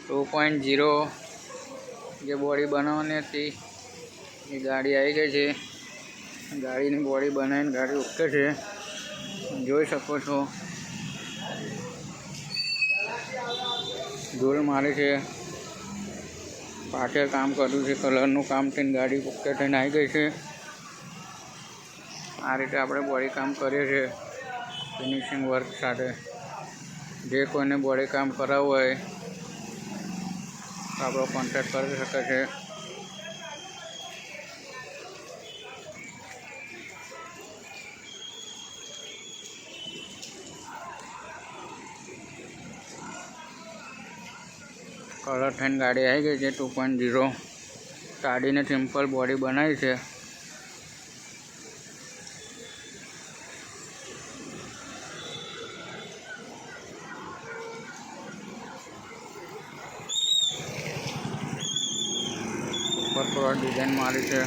2.0 જે બોડી બનાવવાની હતી એ ગાડી આવી ગઈ છે. ગાડીની બોડી બનાવીને ગાડી ઓકે છે, જોઈ શકો છો. ધૂળ મારે છે, પાછળ કામ કર્યું છે, કલરનું કામ થઈને ગાડી ઓકે થઈને આવી ગઈ છે. આ રીતે આપણે બોડી કામ કરીએ છીએ ફિનિશિંગ વર્ક સાથે. જે કોઈને બોડી કામ કરાવવું હોય તો આપણો કોન્ટેક્ટ કરી શકે છે. કલર થઈને ગાડી આવી ગઈ છે 2.0. ગાડીને સિમ્પલ બોડી બનાવી છે. ઉપર ડિઝાઇન મારી છે.